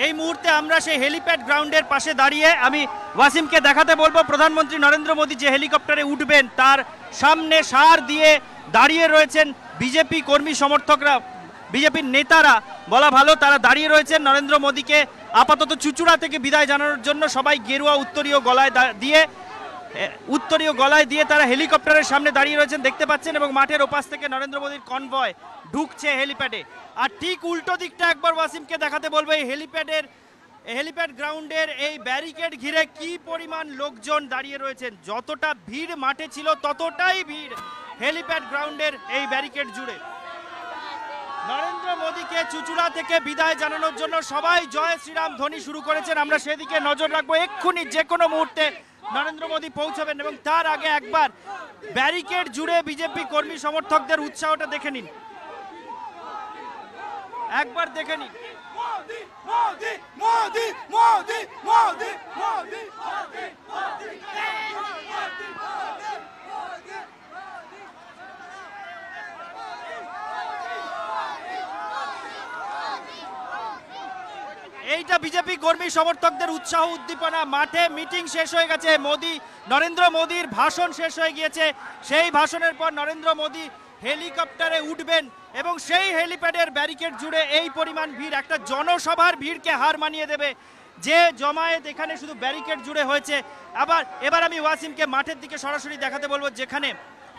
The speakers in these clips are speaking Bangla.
এই মুহূর্তে আমরা সেই হেলিপ্যাড গ্রাউন্ডের পাশে দাঁড়িয়ে আমি ওয়াসিমকে দেখাতে বলবো প্রধানমন্ত্রী নরেন্দ্র মোদী যে হেলিকপ্টারে উঠবেন তার সামনে সার দিয়ে দাঁড়িয়ে রয়েছেন বিজেপি কর্মী সমর্থকরা, বিজেপির নেতারা বলা ভালো, তারা দাঁড়িয়ে রয়েছেন নরেন্দ্র মোদীকে আপাতত চুচুড়া থেকে বিদায় জানানোর জন্য। সবাই গেরুয়া উত্তরীয় গলায় দিয়ে তারা হেলিকপ্টারের সামনে দাঁড়িয়ে রয়েছেন দেখতে পাচ্ছেন, এবং মাঠের ওপাশ থেকে নরেন্দ্র মোদীর কনভয় ঢুকছে হেলিপ্যাডে। আর ঠিক উল্টো দিকটা একবার ওয়াসিমকে দেখাতে বলবো, এই হেলিপ্যাড গ্রাউন্ডের এই ব্যারিকেড ঘিরে কি পরিমাণ লোকজন দাঁড়িয়ে রয়েছেন। যতটা ভিড় মাঠে ছিল ততটাই ভিড় হেলিপ্যাড গ্রাউন্ডের এই ব্যারিকেড জুড়ে। নরেন্দ্র মোদীকে চুচুড়া থেকে বিদায় জানানোর জন্য সবাই জয় শ্রীরাম ধ্বনি শুরু করেছেন। আমরা সেদিকে নজর রাখবো, এক্ষুনি যে কোনো মুহূর্তে নরেন্দ্র মোদী পৌঁছাবেন, এবং তার আগে একবার ব্যারিকেড জুড়ে বিজেপি কর্মী সমর্থকদের উৎসাহটা দেখে নিন, একবার দেখে নিন। মোদি মোদি মোদি মোদি মোদি মোদি মোদি। এইটা বিজেপি কর্মী সমর্থকদের উৎসাহ উদ্দীপনা। মাঠে মিটিং শেষ হয়ে গেছে, নরেন্দ্র মোদীর ভাষণ শেষ হয়ে গিয়েছে। সেই ভাষণের পর নরেন্দ্র মোদী হেলিকপ্টারে উঠবেন এবং সেই হেলিপ্যাডের ব্যারিকেড জুড়ে এই পরিমাণ ভিড় একটা জনসভার ভিড়কে হার মানিয়ে দেবে। যে জমায়েত এখানে শুধু ব্যারিকেড জুড়ে হয়েছে। এবার আমি ওয়াসিমকে মাঠের দিকে সরাসরি দেখাতে বলবো, যেখানে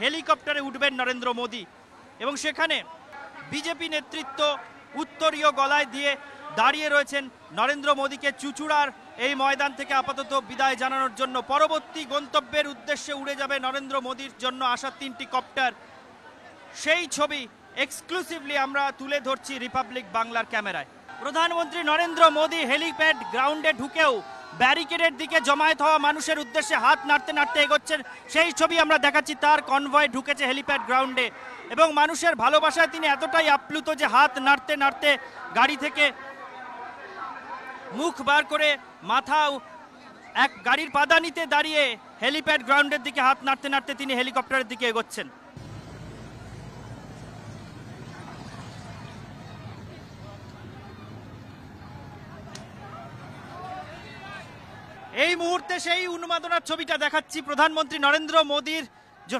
হেলিকপ্টারে উঠবেন নরেন্দ্র মোদী, এবং সেখানে বিজেপি নেতৃত্ব উত্তরীয় গলায় দিয়ে দাঁড়িয়ে রয়েছেন নরেন্দ্র মোদীকে চুচুড়ার এই ময়দান থেকে আপাতত বিদায় জানানোর জন্য। পরবর্তী গন্তব্যের উদ্দেশ্যে উড়ে যাবে নরেন্দ্র মোদীর জন্য আসা 3টি কপ্টার। সেই ছবি এক্সক্লুসিভলি আমরা তুলে ধরছি রিপাবলিক বাংলার ক্যামেরায়। প্রধানমন্ত্রী নরেন্দ্র মোদী হেলিপ্যাড গ্রাউন্ডে ঢুকেও ব্যারিকেডের দিকে জমায়েত হওয়া মানুষের উদ্দেশ্যে হাত নাড়তে নাড়তে এগোচ্ছেন, সেই ছবি আমরা দেখাচ্ছি। তার কনভয় ঢুকেছে হেলিপ্যাড গ্রাউন্ডে, এবং মানুষের ভালোবাসায় তিনি এতটাই আপ্লুত যে হাত নাড়তে নাড়তে গাড়ি থেকে মুখ বার করে এক গাড়ির পাদানিতে দাঁড়িয়ে হেলিপ্যাড গ্রাউন্ডের দিকে হাত নাড়তে নাড়তে তিনি হেলিকপ্টারের দিকে এগোচ্ছেন। এই মুহূর্তে সেই উন্মাদনার ছবিটা দেখাচ্ছি। প্রধানমন্ত্রী নরেন্দ্র মোদীর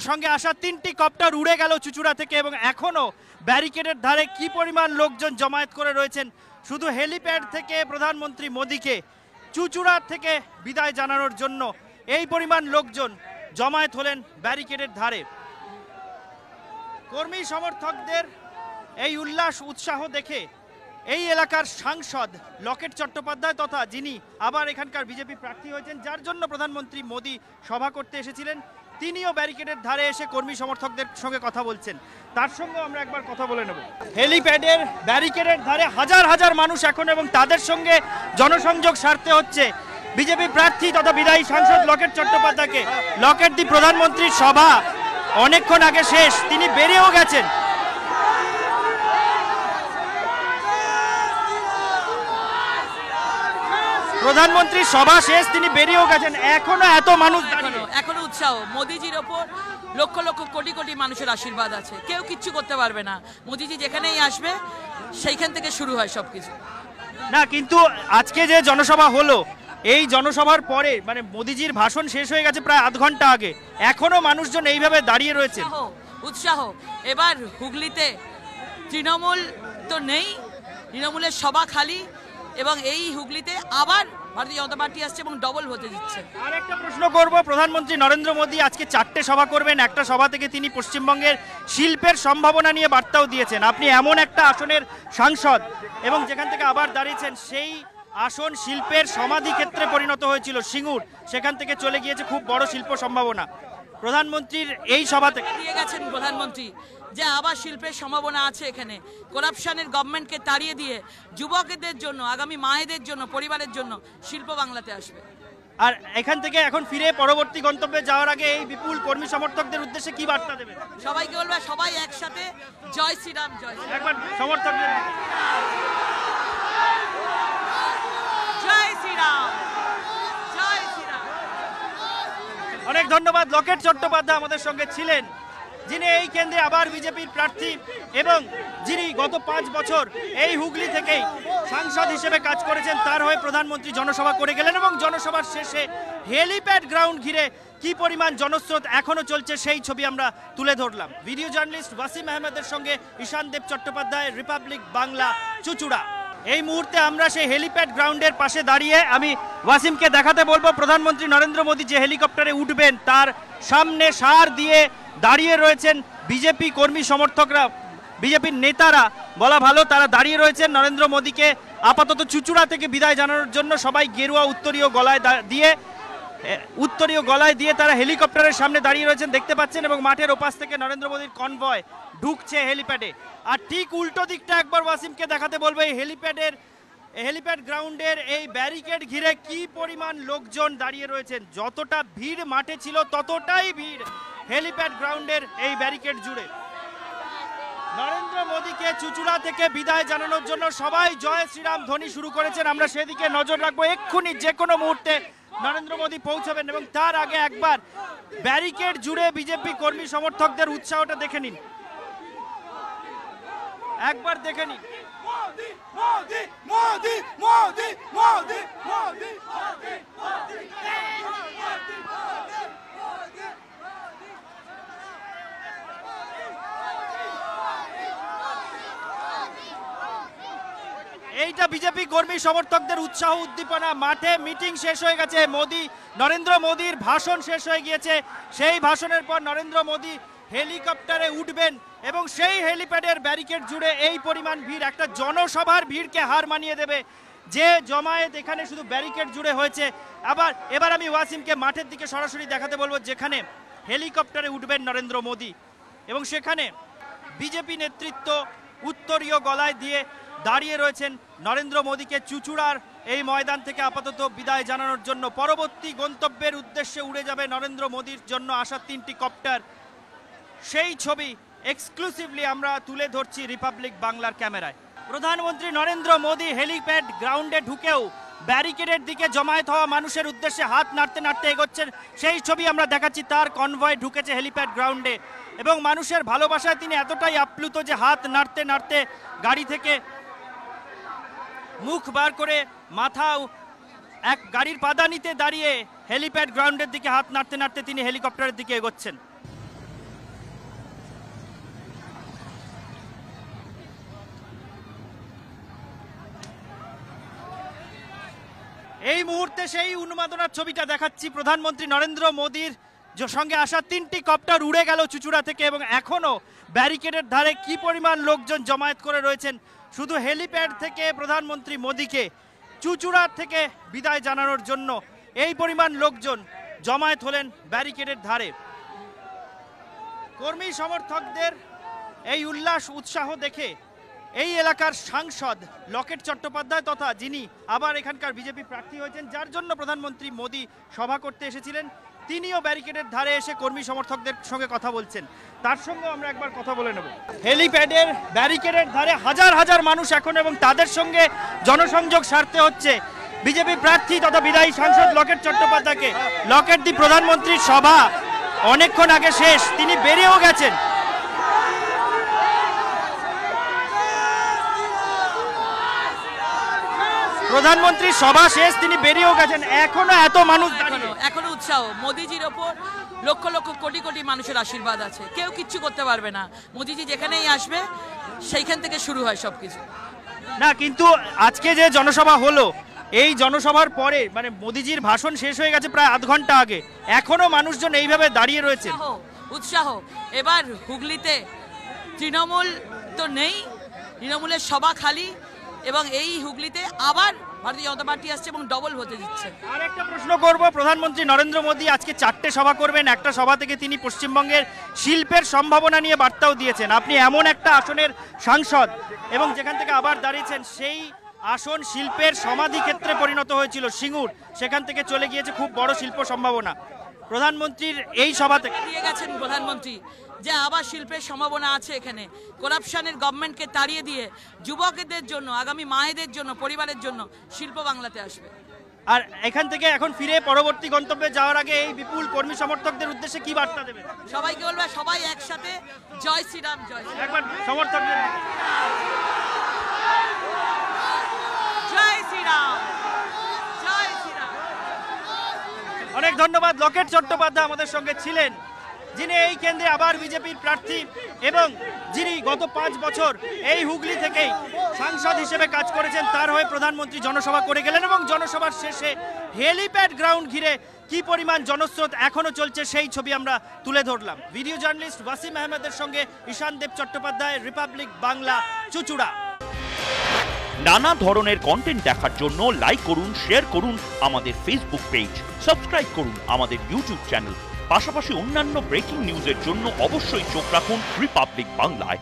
সঙ্গে আসা 3টি কপ্টার উড়ে গেল চুচুড়া থেকে, এবং এখনো ব্যারিকেডের ধারে কি পরিমাণ লোকজন জমায়েত করে রয়েছেন শুধু হেলিপ্যাড থেকে প্রধানমন্ত্রী মোদীকে চুচুড়া থেকে বিদায় জানানোর জন্য। এই পরিমাণ লোকজন জমায়েত হলেন ব্যারিকেডের ধারে। কর্মী সমর্থকদের এই উল্লাস উৎসাহ দেখে এই এলাকার সাংসদ লকেট চট্টোপাধ্যায়, তথা যিনি আবার এখানকার বিজেপি প্রার্থী হয়েছেন, যার জন্য প্রধানমন্ত্রী মোদী সভা করতে এসেছিলেন, তিনিও ব্যারিকেডের ধারে এসে কর্মী সমর্থকদের সঙ্গে কথা বলছেন। তার সঙ্গে আমরা একবার কথা বলে নেব। হেলিপ্যাডের ব্যারিকেডের ধারে হাজার হাজার মানুষ এখন, এবং তাদের সঙ্গে জনসংযোগ সারতে হচ্ছে বিজেপি প্রার্থী তথা বিদায়ী সাংসদ লকেট চট্টোপাধ্যায়কে। লকেট দি, প্রধানমন্ত্রীর সভা অনেকক্ষণ আগে শেষ, তিনি বেরিয়েও গেছেন। প্রধানমন্ত্রীর সভা শেষ, তিনি বেরিয়েও গেছেন। এখনো এত মানুষ, এখনো উৎসাহ। মোদিজির ওপর লক্ষ লক্ষ কোটি কোটি মানুষের আশীর্বাদ আছে, কেউ কিচ্ছু করতে পারবে না। মোদিজি যেখানেই আসবে সেইখান থেকে শুরু হয় সবকিছু। না, কিন্তু আজকে যে জনসভা হলো, এই জনসভার পরে মানে মোদিজির ভাষণ শেষ হয়ে গেছে প্রায় আধ ঘন্টা আগে, এখনো মানুষজন এইভাবে দাঁড়িয়ে রয়েছে। উৎসাহ। এবার হুগলিতে তৃণমূল তো নেই, তৃণমূলের সভা খালি, এবং এই হুগলিতে আবার ভারতীয় জনতা পার্টি আসছে এবং ডবল হতে দিচ্ছে। আর একটা প্রশ্ন করব, প্রধানমন্ত্রী নরেন্দ্র মোদী আজকে 4টে সভা করবেন, একটা সভা থেকে তিনি পশ্চিমবঙ্গের শিল্পের সম্ভাবনা নিয়ে বার্তাও দিয়েছেন। আপনি এমন একটা আসনের সাংসদ, এবং যেখান থেকে আবার দাঁড়িয়েছেন, সেই আসন শিল্পের সমাধি ক্ষেত্রে পরিণত হয়েছিল সিঙ্গুর, সেখান থেকে চলে গিয়েছে খুব বড় শিল্প সম্ভাবনা। প্রধানমন্ত্রীর এই সভা থেকে দিয়ে গেছেন প্রধানমন্ত্রী যে আবার শিল্পের সম্ভাবনা আছে এখানে। করাপশনের গভর্নমেন্টকে তাড়িয়ে দিয়ে যুবকদের জন্য, আগামী মায়েদের জন্য, পরিবারের জন্য শিল্প বাংলাতে আসবে। আর এখান থেকে এখন ফিরে পরবর্তী গন্তব্যে যাওয়ার আগে এই বিপুল কর্মী সমর্থকদের উদ্দেশ্যে কি বার্তা দেবেন? সবাইকে বলবে সবাই একসাথে জয় শ্রীরাম, জয় শ্রীরাম। একবার সমর্থকদের জয় শ্রীরাম, জয় শ্রীরাম। অনেক ধন্যবাদ। লকেট চট্টোপাধ্যায় আমাদের সঙ্গে ছিলেন, যিনি এই কেন্দ্রে আবার বিজেপির প্রার্থী, এবং যিনি গত 5 বছর এই হুগলি থেকেই সাংসদ হিসেবে কাজ করেছেন, তার হয়ে প্রধানমন্ত্রী জনসভা করে গেলেন এবং জনসভার শেষে হেলিপ্যাড গ্রাউন্ড ঘিরে কি পরিমাণ জনস্রোত এখনো চলছে সেই ছবি আমরা তুলে ধরলাম। ভিডিও জার্নালিস্ট ওয়াসিম আহমেদের সঙ্গে ঈশান দেব চট্টোপাধ্যায়, রিপাবলিক বাংলা, চুচুড়া। এই মুহূর্তে আমরা সেই হেলিপ্যাড গ্রাউন্ডের পাশে দাঁড়িয়ে আমি ওয়াসিমকে দেখাতে বলবো প্রধানমন্ত্রী নরেন্দ্র মোদী যে হেলিকপ্টারে উঠবেন তার সামনে সার দিয়ে দাঁড়িয়ে রয়েছেন বিজেপি কর্মী সমর্থকরা, বিজেপির নেতারা বলা ভালো, তারা দাঁড়িয়ে রয়েছেন নরেন্দ্র মোদীকে আপাতত চুচুড়া থেকে বিদায় জানানোর জন্য। সবাই গেরুয়া উত্তরীয় গলায় দিয়ে তারা হেলিকপ্টারের সামনে দাঁড়িয়ে রয়েছেন দেখতে পাচ্ছেন, এবং মাঠের ওপাশ থেকে নরেন্দ্র মোদীর কনভয় ঢুকছে হেলিপ্যাডে। আর ঠিক উল্টো দিকটা একবার ওয়াসিমকে দেখাতে বলবো, এই হেলিপ্যাড গ্রাউন্ডের এই ব্যারিকেড ঘিরে কি পরিমাণ লোকজন দাঁড়িয়ে রয়েছেন। যতটা ভিড় মাঠে ছিল ততটাই ভিড় হেলিপ্যাড গ্রাউন্ডের এই ব্যারিকেড জুড়ে। নরেন্দ্র মোদীকে চুচুড়া থেকে বিদায় জানানোর জন্য সবাই জয় শ্রীরাম ধ্বনি শুরু করেছেন। আমরা সেদিকে নজর রাখবো, এক্ষুনি যে কোনো মুহূর্তে নরেন্দ্র মোদী পৌঁছাবেন, এবং তার আগে একবার ব্যারিকেড জুড়ে বিজেপি কর্মী সমর্থকদের উৎসাহটা দেখে নিন, একবার দেখে নিন। মোদি মোদি মোদি মোদি মোদি মোদি মোদি। এইটা বিজেপি কর্মী সমর্থকদের উৎসাহ উদ্দীপনা। মাঠে মিটিং শেষ হয়ে গেছে, নরেন্দ্র মোদীর ভাষণ শেষ হয়ে গিয়েছে। সেই ভাষণের পর নরেন্দ্র মোদী হেলিকপ্টারে উঠবেন এবং সেই হেলিপ্যাডের ব্যারিকেড জুড়ে এই পরিমাণ ভিড় একটা জনসভার ভিড়কে হার মানিয়ে দেবে। যে জমায়েত এখানে শুধু ব্যারিকেড জুড়ে হয়েছে। এবার আমি ওয়াসিমকে মাঠের দিকে সরাসরি দেখাতে বলবো, যেখানে হেলিকপ্টারে উঠবেন নরেন্দ্র মোদী এবং সেখানে বিজেপি নেতৃত্ব উত্তরীয় গলায় দিয়ে দাঁড়িয়ে রয়েছেন নরেন্দ্র মোদীকে চুচুড়ার এই ময়দান থেকে আপাতত বিদায় জানানোর জন্য। পরবর্তী গন্তব্যের উদ্দেশ্যে উড়ে যাবে নরেন্দ্র মোদীর জন্য আসা 3টি কপ্টার। সেই ছবি এক্সক্লুসিভলি আমরা তুলে ধরছি রিপাবলিক বাংলার ক্যামেরায়। প্রধানমন্ত্রী নরেন্দ্র মোদী হেলিপ্যাড গ্রাউন্ডে ঢুকেও ব্যারিকেডের দিকে জমায়েত হওয়া মানুষের উদ্দেশ্যে হাত নাড়তে নাড়তে এগোচ্ছেন, সেই ছবি আমরা দেখাচ্ছি। তার কনভয় ঢুকেছে হেলিপ্যাড গ্রাউন্ডে এবং মানুষের ভালোবাসায় তিনি এতটাই আপ্লুত যে হাত নাড়তে নাড়তে গাড়ি থেকে মুখ বার করে মাথাও এক গাড়ির পাদানিতে দাঁড়িয়ে হেলিপ্যাড গ্রাউন্ডের দিকে হাত নাড়তে নাড়তে তিনি হেলিকপ্টারের দিকে এগোচ্ছেন। এই মুহূর্তে সেই উন্মাদনার ছবিটা দেখাচ্ছি। প্রধানমন্ত্রী নরেন্দ্র মোদীর সঙ্গে আসা 3টি কপ্টার উড়ে গেল চুচুড়া থেকে এবং এখনো ব্যারিকেডের ধারে কি পরিমাণ লোকজন জমায়েত করে রয়েছেন। শুধু হেলিপ্যাড থেকে প্রধানমন্ত্রী মোদীকে চুচুড়ার থেকে বিদায় জানানোর জন্য এই পরিমাণ লোকজন জমায়েত হলেন ব্যারিকেডের ধারে। কর্মী সমর্থকদের এই উল্লাস উৎসাহ দেখে এই এলাকার সাংসদ লকেট চট্টোপাধ্যায় তথা যিনি আবার এখানকার বিজেপি প্রার্থী হয়েছেন, যার জন্য প্রধানমন্ত্রী মোদী সভা করতে এসেছিলেন, তিনিও ব্যারিকেডের ধারে এসে কর্মী সমর্থকদের সঙ্গে কথা বলছেন। তার সঙ্গে আমরা একবার কথা বলে নেব। হেলিপ্যাডের ব্যারিকেডের ধারে হাজার হাজার মানুষ এখন, এবং তাদের সঙ্গে জনসংযোগ সারতে হচ্ছে বিজেপি প্রার্থী তথা বিদায়ী সাংসদ লকেট চট্টোপাধ্যায়কে। লকেট দি প্রধানমন্ত্রীর সভা অনেকক্ষণ আগে শেষ, তিনি বেরিয়েও গেছেন। প্রধানমন্ত্রীর সভা শেষ, তিনি বেরিয়েও গেছেন। এখনো এত মানুষ, এখনো উৎসাহ। মোদিজির ওপর লক্ষ লক্ষ কোটি কোটি মানুষের আশীর্বাদ আছে, কেউ কিচ্ছু করতে পারবে না। মোদিজি যেখানেই আসবে সেইখান থেকে শুরু হয় সবকিছু। না, কিন্তু আজকে যে জনসভা হলো, এই জনসভার পরে মানে মোদিজির ভাষণ শেষ হয়ে গেছে প্রায় আধ ঘন্টা আগে, এখনো মানুষজন এইভাবে দাঁড়িয়ে রয়েছে। উৎসাহ। এবার হুগলিতে তৃণমূল তো নেই, তৃণমূলের সভা খালি, এবং এই হুগলিতে আবার ভারতীয় জনতা পার্টি আসছে এবং ডবল হতে দিচ্ছে। আর একটা প্রশ্ন করব, প্রধানমন্ত্রী নরেন্দ্র মোদী আজকে 4টে সভা করবেন, একটা সভা থেকে তিনি পশ্চিমবঙ্গের শিল্পের সম্ভাবনা নিয়ে বার্তাও দিয়েছেন। আপনি এমন একটা আসনের সাংসদ এবং যেখান থেকে আবার দাঁড়িয়েছেন, সেই আসন শিল্পের সমাধি ক্ষেত্রে পরিণত হয়েছিল সিঙ্গুর, সেখান থেকে চলে গিয়েছে খুব বড় শিল্প সম্ভাবনা। প্রধানমন্ত্রীর এই সভা থেকে দিয়ে গেছেন প্রধানমন্ত্রী যে আবার শিল্পের সম্ভাবনা আছে এখানে। করাপশনের গভর্নমেন্টকে তাড়িয়ে দিয়ে যুবকদের জন্য, আগামী মায়েদের জন্য, পরিবারের জন্য শিল্প বাংলাতে আসবে। আর এখান থেকে এখন ফিরে পরবর্তী গন্তব্যে যাওয়ার আগে এই বিপুল কর্মী সমর্থকদের উদ্দেশ্যে কি বার্তা দেবে? সবাইকে বলবে সবাই একসাথে জয় শ্রীরাম, জয় শ্রীরাম। একবার সমর্থকদের অনেক ধন্যবাদ। লকেট চট্টোপাধ্যায় আমাদের সঙ্গে ছিলেন, যিনি এই কেন্দ্রে আবার বিজেপির প্রার্থী এবং যিনি গত 5 বছর এই হুগলি থেকেই সাংসদ হিসেবে কাজ করেছেন। তার হয়ে প্রধানমন্ত্রী জনসভা করে গেলেন এবং জনসভার শেষে হেলিপ্যাড গ্রাউন্ড ঘিরে কি পরিমাণ জনস্রোত এখনো চলছে সেই ছবি আমরা তুলে ধরলাম। ভিডিও জার্নালিস্ট ওয়াসিম আহমেদের সঙ্গে ঈশান দেব চট্টোপাধ্যায়, রিপাবলিক বাংলা, চুচুড়া। নানা ধরনের কন্টেন্ট দেখার জন্য লাইক করুন, শেয়ার করুন আমাদের ফেসবুক পেজ, সাবস্ক্রাইব করুন আমাদের ইউটিউব চ্যানেল। পাশাপাশি অন্যান্য ব্রেকিং নিউজের জন্য অবশ্যই চোখ রাখুন রিপাবলিক বাংলায়।